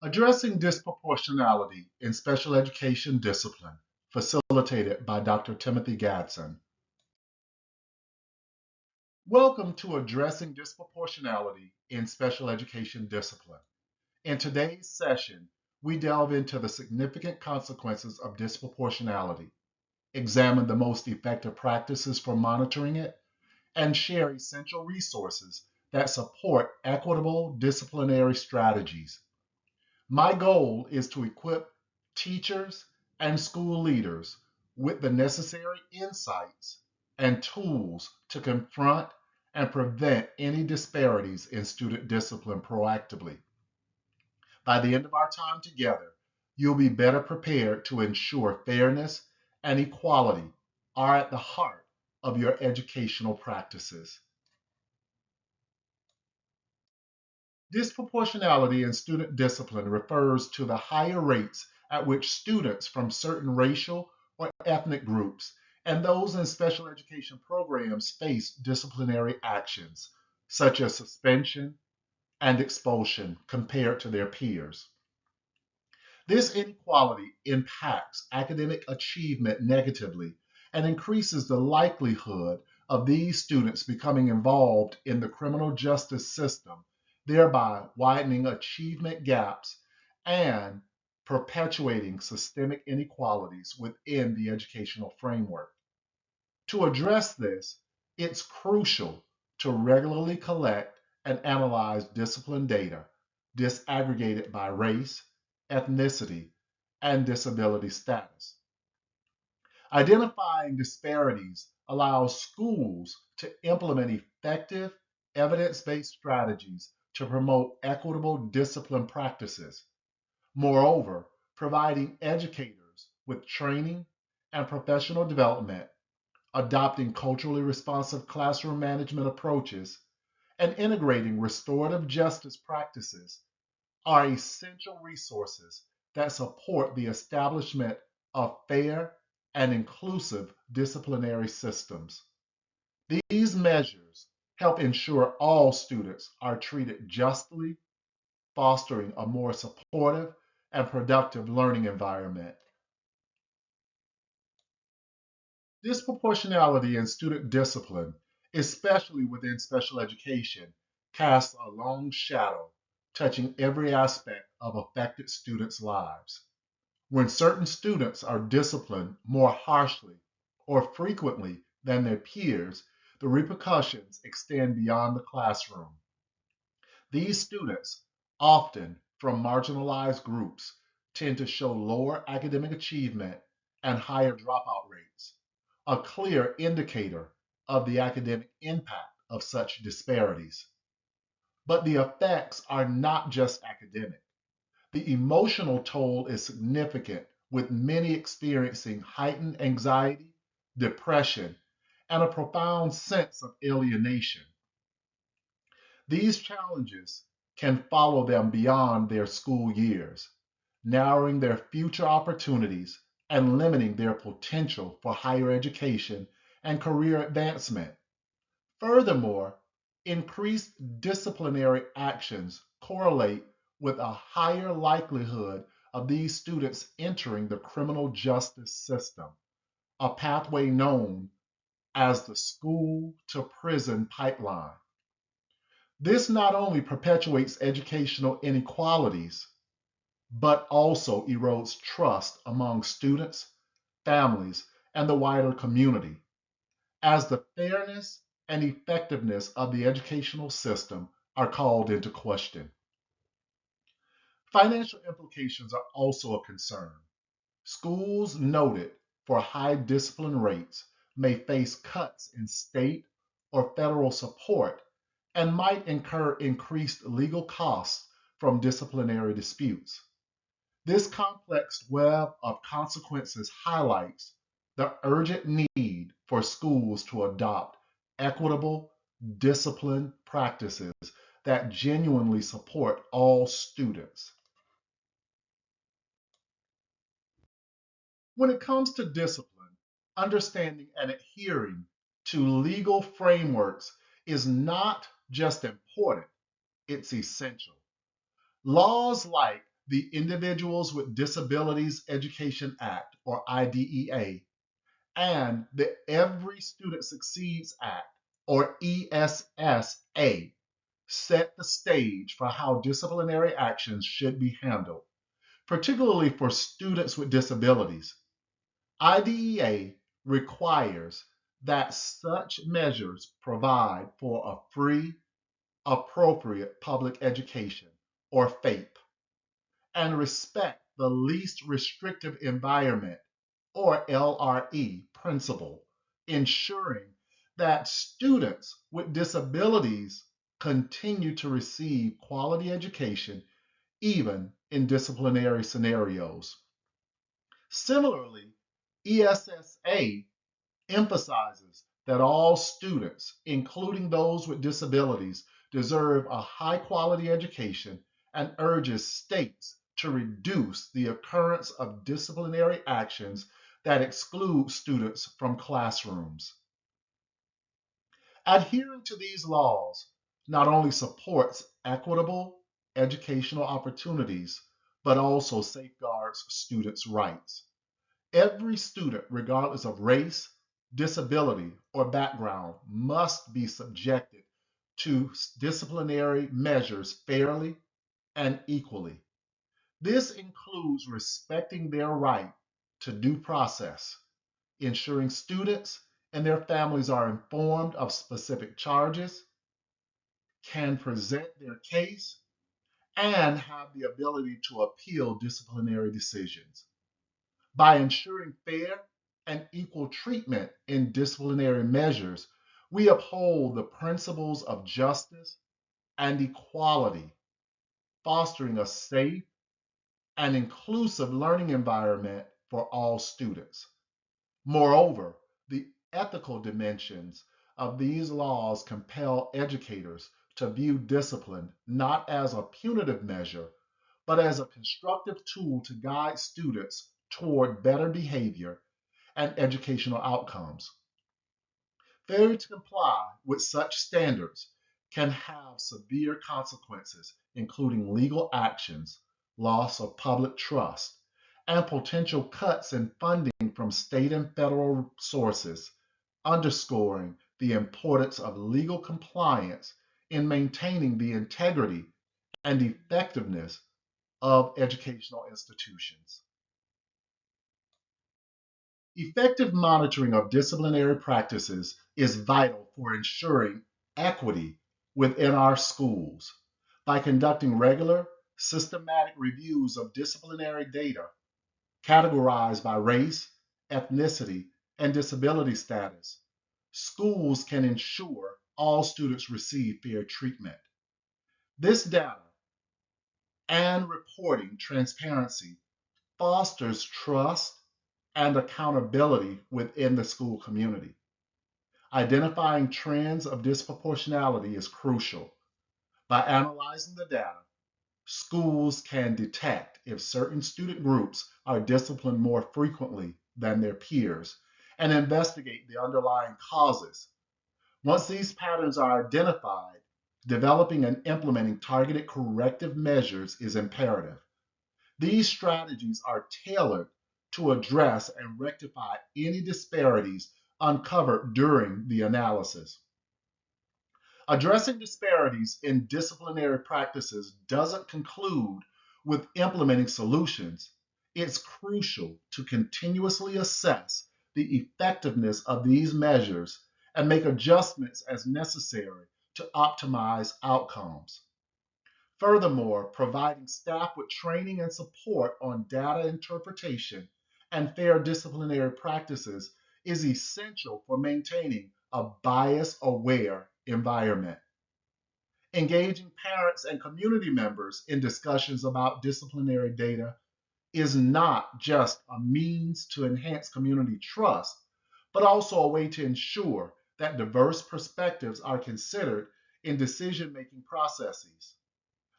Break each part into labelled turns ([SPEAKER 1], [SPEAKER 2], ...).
[SPEAKER 1] Addressing Disproportionality in Special Education Discipline, facilitated by Dr. Timothy Gadson. Welcome to Addressing Disproportionality in Special Education Discipline. In today's session, we delve into the significant consequences of disproportionality, examine the most effective practices for monitoring it, and share essential resources that support equitable disciplinary strategies. My goal is to equip teachers and school leaders with the necessary insights and tools to confront and prevent any disparities in student discipline proactively. By the end of our time together, you'll be better prepared to ensure fairness and equality are at the heart of your educational practices. Disproportionality in student discipline refers to the higher rates at which students from certain racial or ethnic groups and those in special education programs face disciplinary actions, such as suspension and expulsion, compared to their peers. This inequality impacts academic achievement negatively and increases the likelihood of these students becoming involved in the criminal justice system, thereby widening achievement gaps and perpetuating systemic inequalities within the educational framework. To address this, it's crucial to regularly collect and analyze discipline data disaggregated by race, ethnicity, and disability status. Identifying disparities allows schools to implement effective, evidence based strategies to promote equitable discipline practices. Moreover, providing educators with training and professional development, adopting culturally responsive classroom management approaches, and integrating restorative justice practices are essential resources that support the establishment of fair and inclusive disciplinary systems. These measures help ensure all students are treated justly, fostering a more supportive and productive learning environment. Disproportionality in student discipline, especially within special education, casts a long shadow touching every aspect of affected students' lives. When certain students are disciplined more harshly or frequently than their peers, the repercussions extend beyond the classroom. These students, often from marginalized groups, tend to show lower academic achievement and higher dropout rates, a clear indicator of the academic impact of such disparities. But the effects are not just academic. The emotional toll is significant, with many experiencing heightened anxiety, depression, and a profound sense of alienation. These challenges can follow them beyond their school years, narrowing their future opportunities and limiting their potential for higher education and career advancement. Furthermore, increased disciplinary actions correlate with a higher likelihood of these students entering the criminal justice system, a pathway known as the school to prison pipeline. This not only perpetuates educational inequalities, but also erodes trust among students, families, and the wider community, as the fairness and effectiveness of the educational system are called into question. Financial implications are also a concern. Schools noted for high discipline rates may face cuts in state or federal support and might incur increased legal costs from disciplinary disputes. This complex web of consequences highlights the urgent need for schools to adopt equitable discipline practices that genuinely support all students. When it comes to discipline, understanding and adhering to legal frameworks is not just important, it's essential. Laws like the Individuals with Disabilities Education Act, or IDEA, and the Every Student Succeeds Act, or ESSA, set the stage for how disciplinary actions should be handled, particularly for students with disabilities. IDEA requires that such measures provide for a free, appropriate public education, or FAPE, and respect the least restrictive environment, or LRE, principle, ensuring that students with disabilities continue to receive quality education even in disciplinary scenarios. Similarly, ESSA emphasizes that all students, including those with disabilities, deserve a high quality education and urges states to reduce the occurrence of disciplinary actions that exclude students from classrooms. Adhering to these laws not only supports equitable educational opportunities, but also safeguards students' rights. Every student, regardless of race, disability, or background, must be subjected to disciplinary measures fairly and equally. This includes respecting their right to due process, ensuring students and their families are informed of specific charges, can present their case, and have the ability to appeal disciplinary decisions. By ensuring fair and equal treatment in disciplinary measures, we uphold the principles of justice and equality, fostering a safe and inclusive learning environment for all students. Moreover, the ethical dimensions of these laws compel educators to view discipline not as a punitive measure, but as a constructive tool to guide students toward better behavior and educational outcomes. Failure to comply with such standards can have severe consequences, including legal actions, loss of public trust, and potential cuts in funding from state and federal sources, underscoring the importance of legal compliance in maintaining the integrity and effectiveness of educational institutions. Effective monitoring of disciplinary practices is vital for ensuring equity within our schools. By conducting regular, systematic reviews of disciplinary data categorized by race, ethnicity, and disability status, schools can ensure all students receive fair treatment. This data and reporting transparency fosters trust and accountability within the school community. Identifying trends of disproportionality is crucial. By analyzing the data, schools can detect if certain student groups are disciplined more frequently than their peers and investigate the underlying causes. Once these patterns are identified, developing and implementing targeted corrective measures is imperative. These strategies are tailored to address and rectify any disparities uncovered during the analysis. Addressing disparities in disciplinary practices doesn't conclude with implementing solutions. It's crucial to continuously assess the effectiveness of these measures and make adjustments as necessary to optimize outcomes. Furthermore, providing staff with training and support on data interpretation and fair disciplinary practices is essential for maintaining a bias aware environment. Engaging parents and community members in discussions about disciplinary data is not just a means to enhance community trust, but also a way to ensure that diverse perspectives are considered in decision making processes.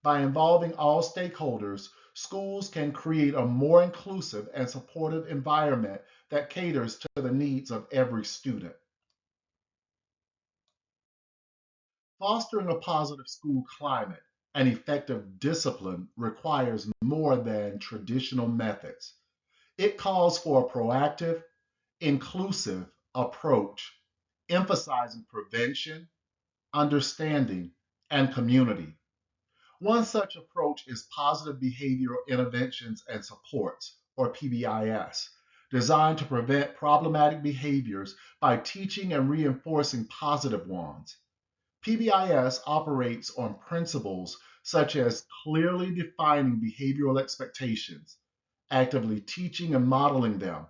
[SPEAKER 1] By involving all stakeholders, schools can create a more inclusive and supportive environment that caters to the needs of every student. Fostering a positive school climate and effective discipline requires more than traditional methods. It calls for a proactive, inclusive approach, emphasizing prevention, understanding, and community. One such approach is positive behavioral interventions and supports, or PBIS, designed to prevent problematic behaviors by teaching and reinforcing positive ones. PBIS operates on principles such as clearly defining behavioral expectations, actively teaching and modeling them,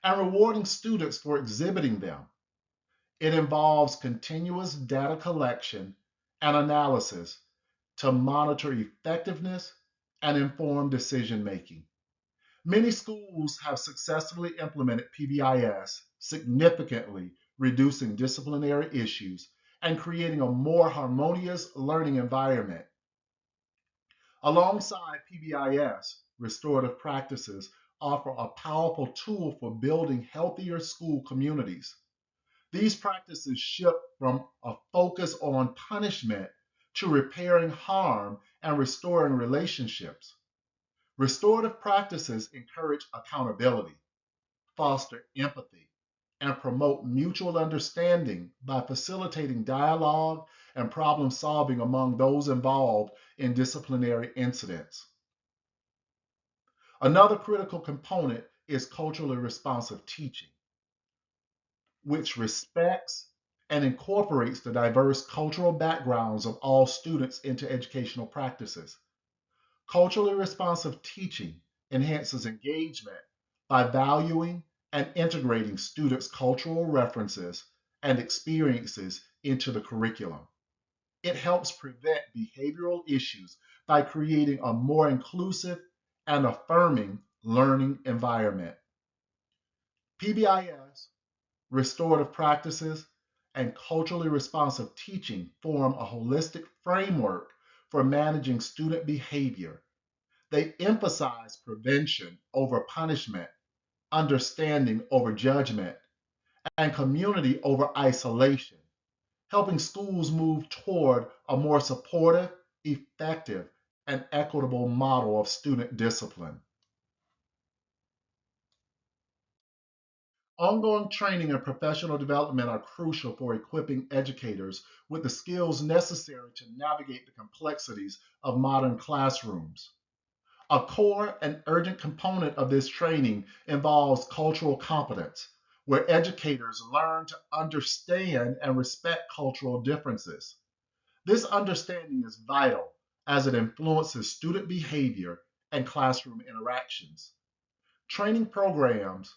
[SPEAKER 1] and rewarding students for exhibiting them. It involves continuous data collection and analysis to monitor effectiveness and inform decision making. Many schools have successfully implemented PBIS, significantly reducing disciplinary issues and creating a more harmonious learning environment. Alongside PBIS, restorative practices offer a powerful tool for building healthier school communities. These practices shift from a focus on punishment to repairing harm and restoring relationships. Restorative practices encourage accountability, foster empathy, and promote mutual understanding by facilitating dialogue and problem solving among those involved in disciplinary incidents. Another critical component is culturally responsive teaching, which respects and incorporates the diverse cultural backgrounds of all students into educational practices. Culturally responsive teaching enhances engagement by valuing and integrating students' cultural references and experiences into the curriculum. It helps prevent behavioral issues by creating a more inclusive and affirming learning environment. PBIS, restorative practices, and culturally responsive teaching form a holistic framework for managing student behavior. They emphasize prevention over punishment, understanding over judgment, and community over isolation, helping schools move toward a more supportive, effective, and equitable model of student discipline. Ongoing training and professional development are crucial for equipping educators with the skills necessary to navigate the complexities of modern classrooms. A core and urgent component of this training involves cultural competence, where educators learn to understand and respect cultural differences. This understanding is vital as it influences student behavior and classroom interactions. Training programs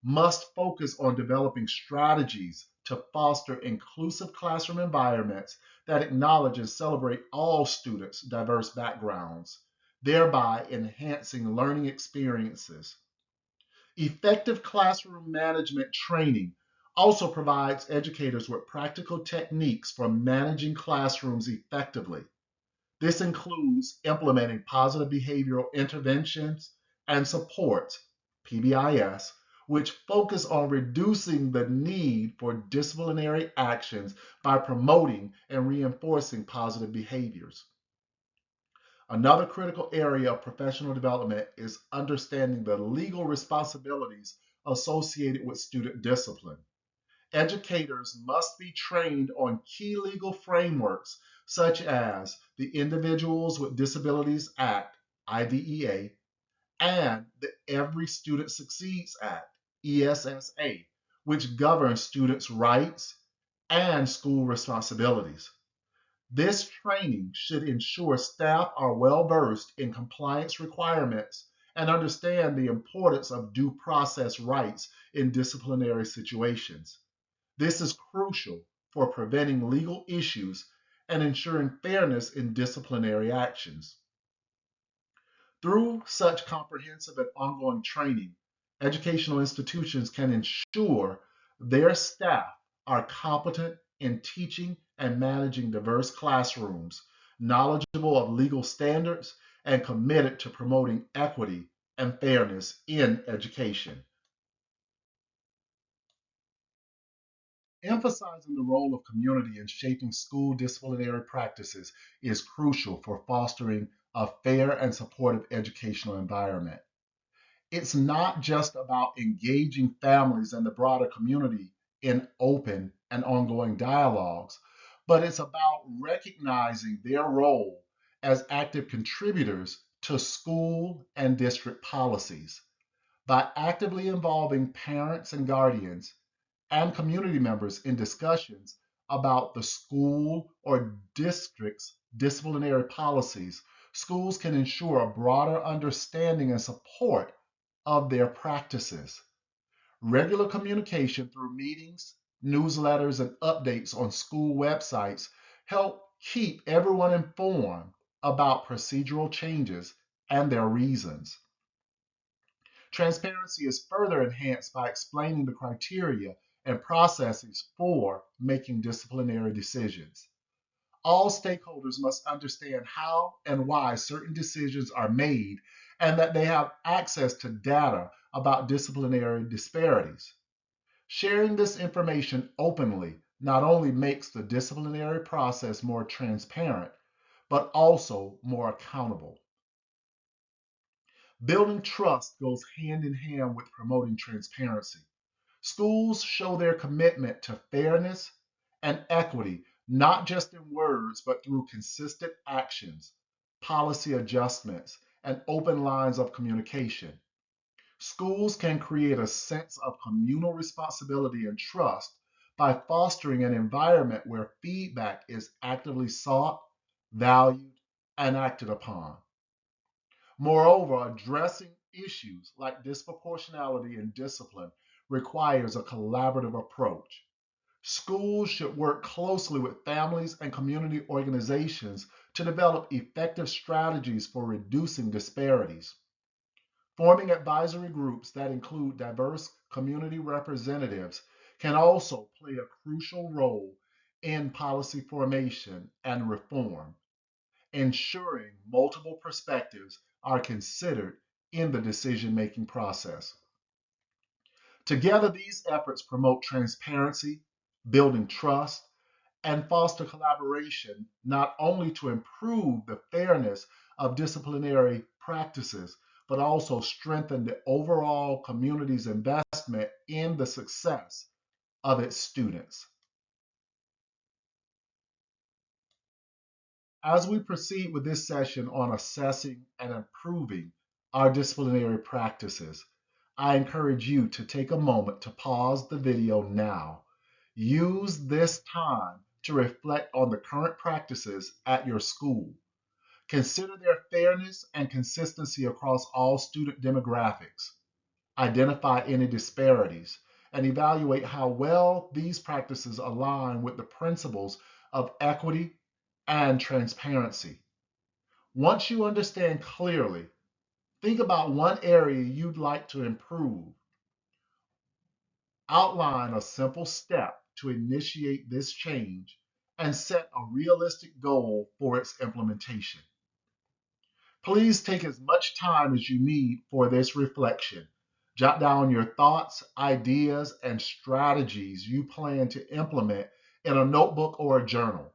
[SPEAKER 1] must focus on developing strategies to foster inclusive classroom environments that acknowledge and celebrate all students' diverse backgrounds, thereby enhancing learning experiences. Effective classroom management training also provides educators with practical techniques for managing classrooms effectively. This includes implementing positive behavioral interventions and supports, PBIS, which focus on reducing the need for disciplinary actions by promoting and reinforcing positive behaviors. Another critical area of professional development is understanding the legal responsibilities associated with student discipline. Educators must be trained on key legal frameworks such as the Individuals with Disabilities Act, IDEA, and the Every Student Succeeds Act, ESSA, which governs students' rights and school responsibilities. This training should ensure staff are well versed in compliance requirements and understand the importance of due process rights in disciplinary situations. This is crucial for preventing legal issues and ensuring fairness in disciplinary actions. Through such comprehensive and ongoing training, educational institutions can ensure their staff are competent in teaching and managing diverse classrooms, knowledgeable of legal standards, and committed to promoting equity and fairness in education. Emphasizing the role of community in shaping school disciplinary practices is crucial for fostering a fair and supportive educational environment. It's not just about engaging families and the broader community in open and ongoing dialogues, but it's about recognizing their role as active contributors to school and district policies. By actively involving parents and guardians and community members in discussions about the school or district's disciplinary policies, schools can ensure a broader understanding and support of their practices. Regular communication through meetings, newsletters, and updates on school websites help keep everyone informed about procedural changes and their reasons. Transparency is further enhanced by explaining the criteria and processes for making disciplinary decisions. All stakeholders must understand how and why certain decisions are made and that they have access to data about disciplinary disparities. Sharing this information openly not only makes the disciplinary process more transparent, but also more accountable. Building trust goes hand in hand with promoting transparency. Schools show their commitment to fairness and equity, not just in words, but through consistent actions, policy adjustments, and open lines of communication. Schools can create a sense of communal responsibility and trust by fostering an environment where feedback is actively sought, valued, and acted upon. Moreover, addressing issues like disproportionality and discipline requires a collaborative approach. Schools should work closely with families and community organizations to develop effective strategies for reducing disparities. Forming advisory groups that include diverse community representatives can also play a crucial role in policy formation and reform, ensuring multiple perspectives are considered in the decision making process. Together, these efforts promote transparency, building trust, and foster collaboration not only to improve the fairness of disciplinary practices, but also strengthen the overall community's investment in the success of its students. As we proceed with this session on assessing and improving our disciplinary practices, I encourage you to take a moment to pause the video now. Use this time to reflect on the current practices at your school. Consider their fairness and consistency across all student demographics. Identify any disparities and evaluate how well these practices align with the principles of equity and transparency. Once you understand clearly, think about one area you'd like to improve. Outline a simple step to initiate this change and set a realistic goal for its implementation. Please take as much time as you need for this reflection. Jot down your thoughts, ideas, and strategies you plan to implement in a notebook or a journal.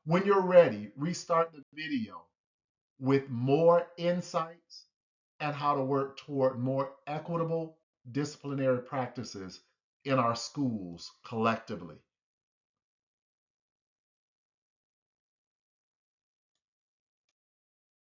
[SPEAKER 1] When you're ready, restart the video with more insights and how to work toward more equitable disciplinary practices in our schools collectively.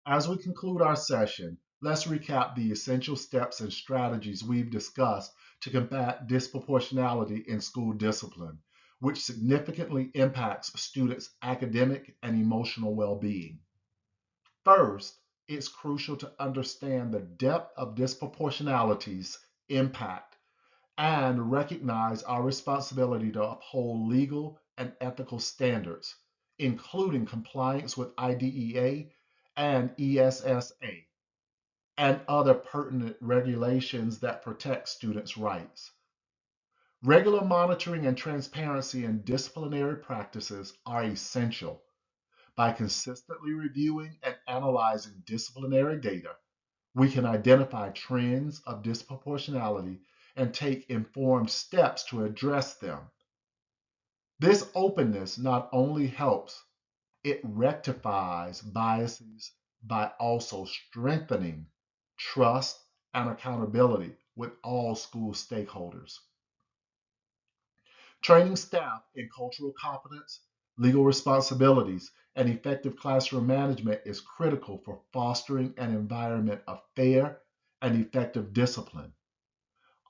[SPEAKER 1] As we conclude our session, let's recap the essential steps and strategies we've discussed to combat disproportionality in school discipline, which significantly impacts students' academic and emotional well being. First, it's crucial to understand the depth of disproportionality's impact and recognize our responsibility to uphold legal and ethical standards, including compliance with IDEA and ESSA and other pertinent regulations that protect students' rights. Regular monitoring and transparency in disciplinary practices are essential. By consistently reviewing and analyzing disciplinary data, we can identify trends of disproportionality and take informed steps to address them. This openness not only helps, it rectifies biases by also strengthening trust and accountability with all school stakeholders. Training staff in cultural competence, legal responsibilities, and effective classroom management is critical for fostering an environment of fair and effective discipline.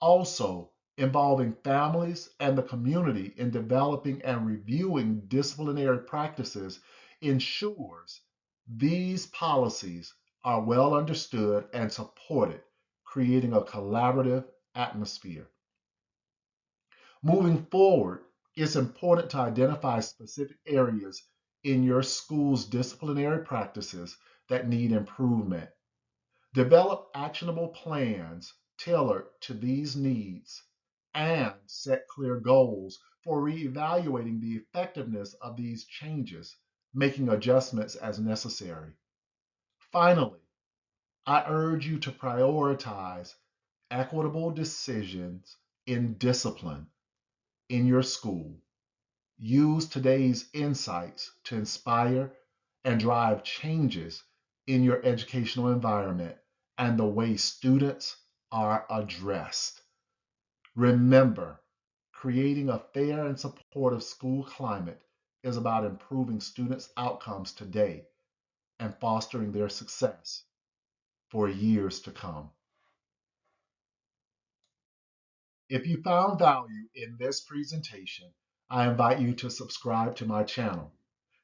[SPEAKER 1] Also, involving families and the community in developing and reviewing disciplinary practices ensures these policies are well understood and supported, creating a collaborative atmosphere. Moving forward, it's important to identify specific areas in your school's disciplinary practices that need improvement. Develop actionable plans tailored to these needs and set clear goals for reevaluating the effectiveness of these changes, making adjustments as necessary. Finally, I urge you to prioritize equitable decisions in discipline in your school. Use today's insights to inspire and drive changes in your educational environment and the way students are addressed. Remember, creating a fair and supportive school climate is about improving students' outcomes today and fostering their success for years to come. If you found value in this presentation, I invite you to subscribe to my channel.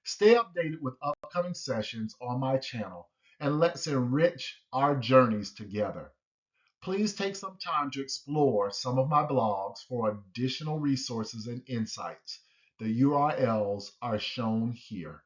[SPEAKER 1] Stay updated with upcoming sessions on my channel, and let's enrich our journeys together. Please take some time to explore some of my blogs for additional resources and insights. The URLs are shown here.